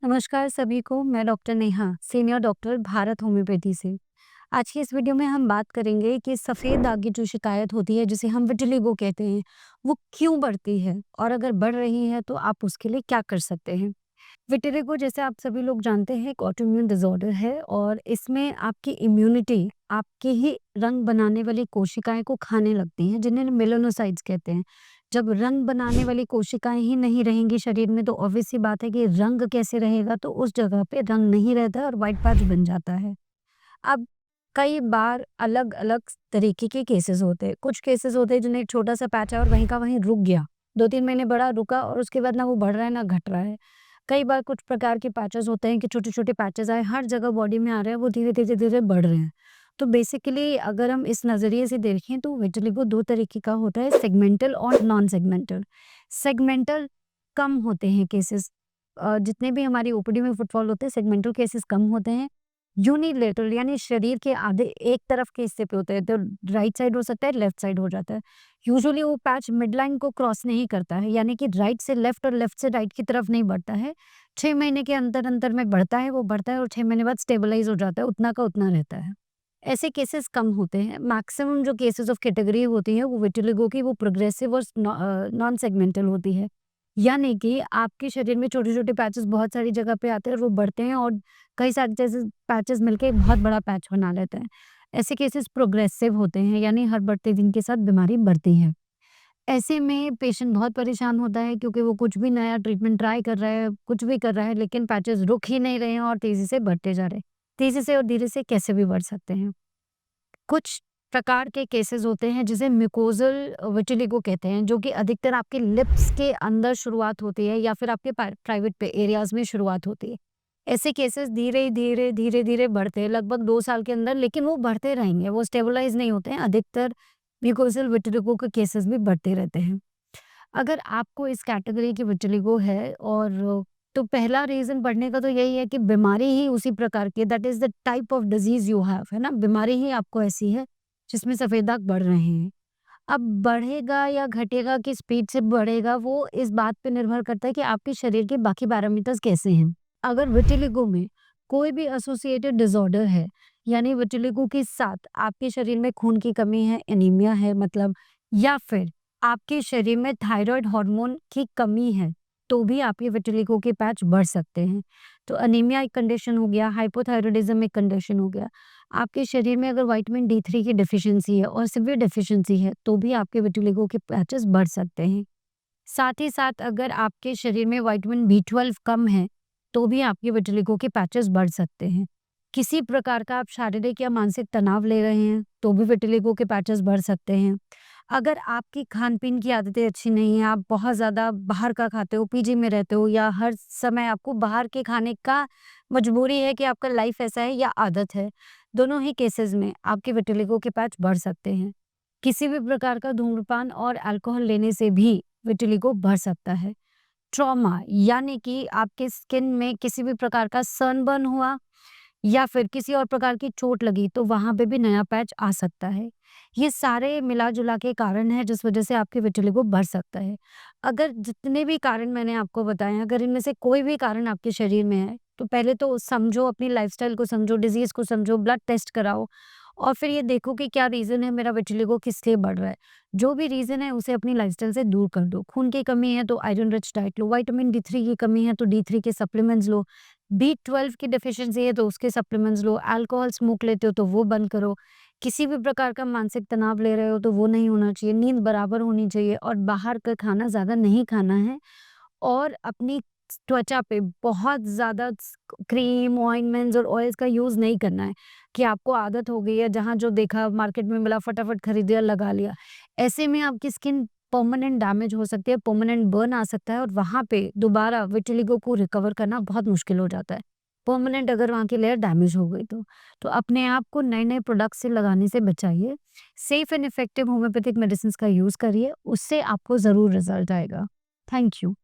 नमस्कार सभी को, मैं doctor Neha, senior doctor Bharat homeopathy से। आज की इस वीडियो में हम बात करेंगे कि सफ़ेद दाग की जो शिकायत होती है, जिसे हम विटिलिगो कहते हैं, वो क्यों बढ़ती है और अगर बढ़ रही है तो आप उसके लिए क्या कर सकते हैं। विटिलिगो जैसे आप सभी लोग जानते हैं एक ऑटोइम्यून डिसऑर्डर है और इसमें आपकी इम्यूनिटी आपके ही रंग बनाने वाली कोशिकाएं को खाने लगती हैं, जिन्हें मेलानोसाइट्स कहते हैं। जब रंग बनाने वाली कोशिकाएं ही नहीं रहेंगी शरीर में तो ऑब्वियस सी बात है कि रंग कैसे रहेगा, तो उस जगह पे रंग नहीं रहता है और व्हाइट पैच बन जाता है। अब कई बार अलग-अलग तरीके के केसेस होते हैं। कुछ केसेस होते हैं जिन्हें एक छोटा-सा पैच है और वहीं का वहीं रुक गया। 2-3 महीने बढ़ा, रुका और उसके बाद ना वो बढ़ रहा है ना घट रहा है। कई बार कुछ प्रकार के पैचेस होते हैं कि छोटे-छोटे पैचेस आए, हर जगह बॉडी में आ रहे हैं, वो धीरे-धीरे बढ़ रहे हैं। तो बेसिकली अगर हम इस नज़रिए से देखें तो विटिलिगो 2 तरीके का होता है, सेगमेंटल और नॉन सेगमेंटल। सेगमेंटल कम होते हैं केसेस, जितने भी हमारी ओपीडी में फुटफॉल होते हैं, सेगमेंटल केसेस कम होते हैं। यूनिलेटरल यानी शरीर के आधे एक तरफ के हिस्से पे होते हैं, तो राइट साइड हो सकता है, लेफ्ट साइड हो जाता है। यूजुअली वो पैच मिडलाइन को क्रॉस नहीं करता है, यानी कि राइट से लेफ्ट और लेफ्ट से राइट की तरफ नहीं बढ़ता है। 6 महीने के अंतर-अंतर में बढ़ता है, वो बढ़ता है और 6 महीने बाद स्टेबलाइज़ हो जाता है, उतना का उतना रहता है। ऐसे केसेस कम होते हैं। मैक्सिमम जो केसेस ऑफ कैटेगरी होती है, वो विटिलिगो की वो प्रोग्रेसिव और नॉन सेगमेंटल होती है। यानी कि आपके शरीर में छोटे-छोटे पैचेस बहुत सारी जगह पे आते हैं और वो बढ़ते हैं और कई सारे जैसे पैचेस मिलके एक बहुत बड़ा पैच बना लेते हैं। ऐसे केसेस प्रोग्रेसिव होते हैं, यानी हर बढ़ते दिन के साथ बीमारी बढ़ती है। ऐसे में पेशेंट बहुत परेशान होता है क्योंकि वो कुछ भी नया ट्रीटमेंट ट्राई कर रहा है, कुछ भी कर रहा है, लेकिन पैचेस रुक ही नहीं रहे हैं और तेज़ी से बढ़ते जा रहे हैं। तेज़ी से और धीरे से कैसे भी बढ़ सकते हैं। कुछ प्रकार के केसेस होते हैं जिसे म्यूकोज़ल विटिलिगो कहते हैं, जो कि अधिकतर आपके लिप्स के अंदर शुरुआत होती है या फिर आपके प्राइवेट पे एरियाज़ में शुरुआत होती है। ऐसे केसेस धीरे-धीरे, धीरे-धीरे बढ़ते हैं लगभग 2 साल के अंदर, लेकिन वो बढ़ते रहेंगे, वो स्टेबलाइज़ नहीं होते हैं। अधिकतर म्यूकोज़ल विटिलिगो के केसेस भी बढ़ते रहते हैं। अगर आपको इस कैटेगरी की विटिलिगो है और तो पहला रीज़न बढ़ने का तो यही है कि बीमारी ही उसी प्रकार की है, that is the type of disease you have, है ना? बीमारी ही आपको ऐसी है जिसमें सफ़ेद दाग बढ़ रहे हैं। अब बढ़ेगा या घटेगा, किस स्पीड से बढ़ेगा, वो इस बात पे निर्भर करता है कि आपके शरीर के बाकी पैरामीटर्स कैसे हैं। अगर विटिलिगो में कोई भी एसोसिएटेड डिसऑर्डर है, यानी विटिलिगो के साथ आपके शरीर में खून की कमी है, एनीमिया है मतलब, या फिर आपके शरीर में थायराइड हार्मोन की कमी है, तो भी आपके विटिलिगो के पैच बढ़ सकते हैं। तो एनीमिया एक कंडीशन हो गया, हाइपोथायरॉयडिज़्म एक कंडीशन हो गया। आपके शरीर में अगर विटामिन डी3 की डेफिशिएंसी है और सीवियर डेफिशिएंसी है, तो भी आपके विटिलिगो के पैचेस बढ़ सकते हैं। साथ ही साथ अगर आपके शरीर में विटामिन बी12 कम है, तो भी आपके विटिलिगो के पैचेस बढ़ सकते हैं। किसी प्रकार का आप शारीरिक या मानसिक तनाव ले रहे हैं, तो भी विटिलिगो के पैचेस बढ़ सकते हैं। अगर आपकी खान-पीन की आदतें अच्छी नहीं हैं, आप बहुत ज़्यादा बाहर का खाते हो, पीजी में रहते हो या हर समय आपको बाहर के खाने का मजबूरी है कि आपका लाइफ ऐसा है या आदत है, दोनों ही केसेस में आपके विटिलिगो के पैच बढ़ सकते हैं। किसी भी प्रकार का धूम्रपान और अल्कोहल लेने से भी विटिलिगो बढ़ सकता है। ट्रॉमा यानी कि आपके स्किन में किसी भी प्रकार का सनबर्न हुआ या फिर किसी और प्रकार की चोट लगी, तो वहाँ पे भी नया पैच आ सकता है। ये सारे मिला-जुला के कारण हैं जिस वज़ह से आपकी विटिलिगो बढ़ सकता है। अगर जितने भी कारण मैंने आपको बताए हैं, अगर इनमें से कोई भी कारण आपके शरीर में है, तो पहले तो समझो, अपनी लाइफ़स्टाइल को समझो, डिज़ीज़ को समझो, ब्लड टेस्ट कराओ और फिर ये देखो कि क्या रीज़न है, मेरा विटिलिगो किस लिए बढ़ रहा है। जो भी रीज़न है उसे अपनी लाइफ़स्टाइल से दूर कर दो। खून की कमी है तो आयरन रिच डाइट लो, विटामिन डी3 की कमी है तो डी3 के सप्लीमेंट्स लो, बी12 की डेफिशिएंसी है तो उसके सप्लीमेंट्स लो, अल्कोहल स्मोक लेते हो तो वो बंद करो। किसी भी प्रकार का मानसिक तनाव ले रहे हो तो वो नहीं होना चाहिए, नींद बराबर होनी चाहिए और बाहर का खाना ज़्यादा नहीं खाना है और अपनी त्वचा पे बहुत ज़्यादा क्रीम, ऑइंटमेंट्स और ऑयल्स का यूज़ नहीं करना है कि आपको आदत हो गई है, जहाँ जो देखा मार्केट में मिला फटाफट खरीद लिया, लगा लिया। ऐसे में आपकी स्किन परमानेंट डैमेज हो सकती है, परमानेंट बर्न आ सकता है और वहाँ पे दोबारा विटिलिगो को रिकवर करना बहुत मुश्किल हो जाता है। परमानेंट अगर वहाँ की लेयर डैमेज हो गई तो। तो अपने आप को नए-नए प्रोडक्ट से लगाने से बचाइए। Safe and effective homeopathic medicines का यूज़ करिए, उससे आपको ज़रूर रिज़ल्ट आएगा। Thank you.